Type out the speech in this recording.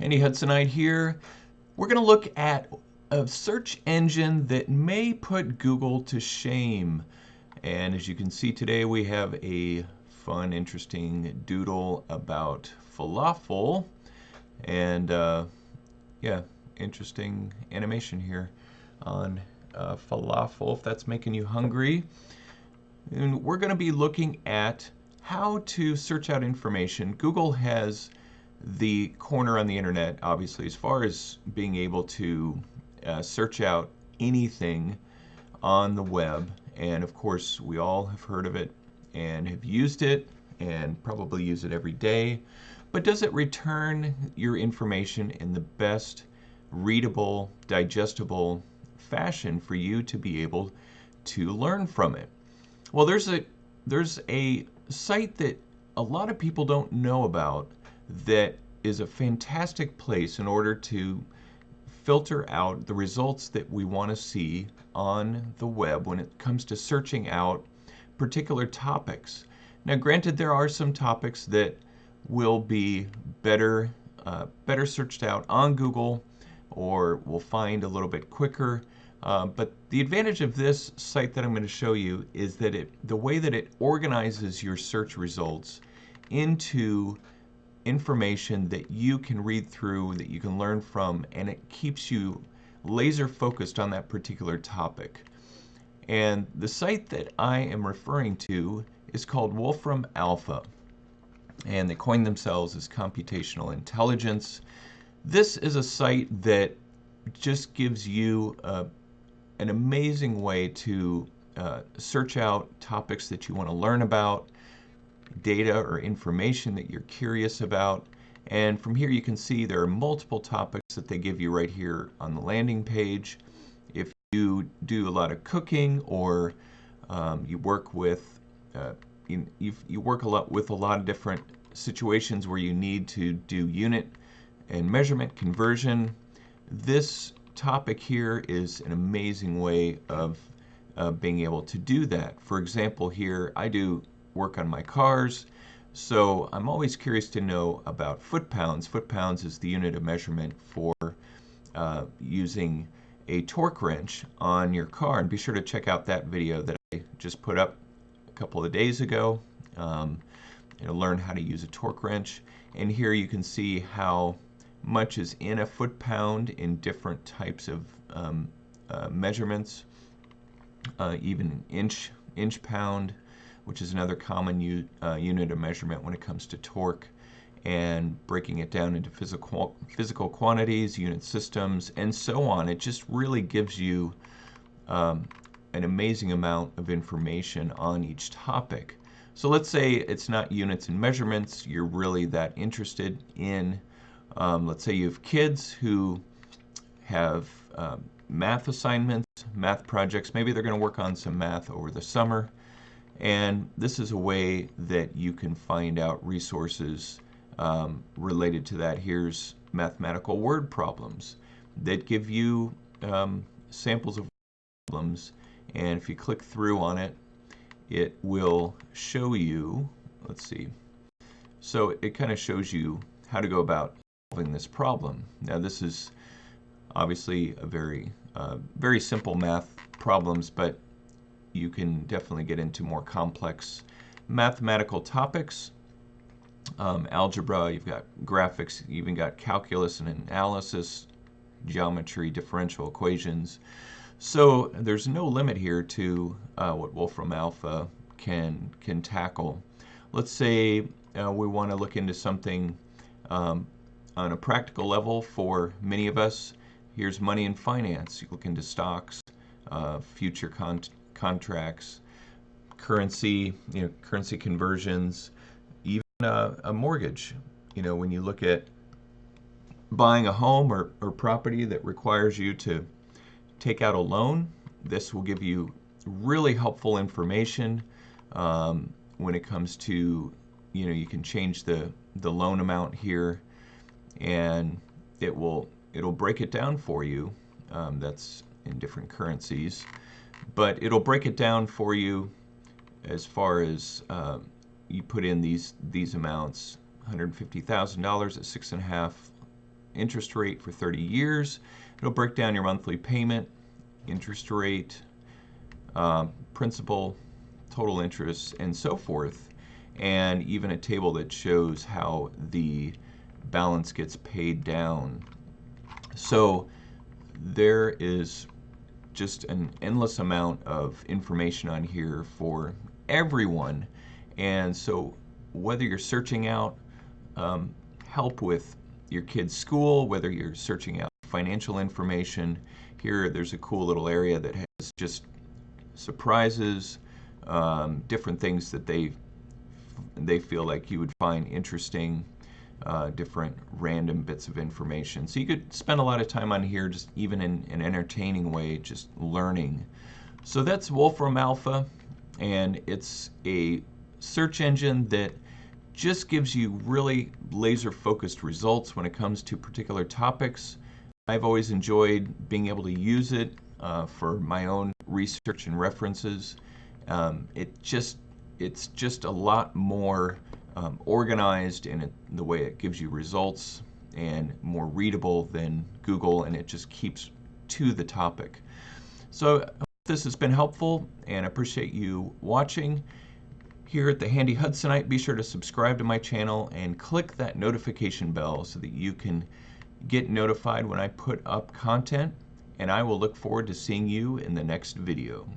Handy Hudsonite here. We're going to look at a search engine that may put Google to shame. And as you can see today, we have a fun, interesting doodle about falafel. And yeah, interesting animation here on falafel, if that's making you hungry. And we're going to be looking at how to search out information. Google has the corner on the internet, obviously, as far as being able to search out anything on the web. And of course, we all have heard of it and have used it and probably use it every day. But does it return your information in the best readable, digestible fashion for you to be able to learn from it? Well, there's a site that a lot of people don't know about that is a fantastic place in order to filter out the results that we want to see on the web when it comes to searching out particular topics. Now, granted, there are some topics that will be better searched out on Google or we'll find a little bit quicker. But the advantage of this site that I'm going to show you is that the way that it organizes your search results into information that you can read through, that you can learn from, and it keeps you laser focused on that particular topic. And the site that I am referring to is called Wolfram Alpha, and they coined themselves as computational intelligence. This is a site that just gives you an amazing way to search out topics that you want to learn about, data or information that you're curious about. And from here you can see there are multiple topics that they give you right here on the landing page. If you do a lot of cooking or you work with you work a lot with a lot of different situations where you need to do unit and measurement conversion, this topic here is an amazing way of being able to do that. For example, here I do work on my cars, so I'm always curious to know about foot-pounds. Foot-pounds is the unit of measurement for using a torque wrench on your car. And be sure to check out that video that I just put up a couple of days ago. Learn how to use a torque wrench. And here you can see how much is in a foot-pound in different types of measurements, even inch-pound, which is another common unit of measurement when it comes to torque, and breaking it down into physical quantities, unit systems, and so on. It just really gives you an amazing amount of information on each topic. So let's say it's not units and measurements you're really that interested in. Let's say you have kids who have math assignments, math projects. Maybe they're going to work on some math over the summer. And this is a way that you can find out resources related to that. Here's mathematical word problems that give you samples of problems. And if you click through on it, it will show you, let's see. So it kind of shows you how to go about solving this problem. Now this is obviously a very simple math problems, but you can definitely get into more complex mathematical topics. Algebra, you've got graphics, you even got calculus and analysis, geometry, differential equations. So there's no limit here to what Wolfram Alpha can tackle. Let's say we want to look into something on a practical level for many of us. Here's money and finance. You look into stocks, future contracts, currency, currency conversions, even a mortgage. When you look at buying a home or property that requires you to take out a loan, this will give you really helpful information when it comes to, you can change the loan amount here, and it'll break it down for you. That's in different currencies, but it'll break it down for you as far as you put in these amounts. $150,000 at 6.5 interest rate for 30 years. It'll break down your monthly payment, interest rate, principal, total interest, and so forth, and even a table that shows how the balance gets paid down. So there is just an endless amount of information on here for everyone. And so whether you're searching out help with your kid's school, whether you're searching out financial information, here there's a cool little area that has just surprises, different things that they feel like you would find interesting, different random bits of information. So you could spend a lot of time on here just even in an entertaining way, just learning. So that's Wolfram Alpha, and it's a search engine that just gives you really laser focused results when it comes to particular topics. I've always enjoyed being able to use it for my own research and references. It's just a lot more organized in the way it gives you results and more readable than Google, and it just keeps to the topic. So I hope this has been helpful, and I appreciate you watching. Here at the Handy Hudsonite, be sure to subscribe to my channel and click that notification bell so that you can get notified when I put up content, and I will look forward to seeing you in the next video.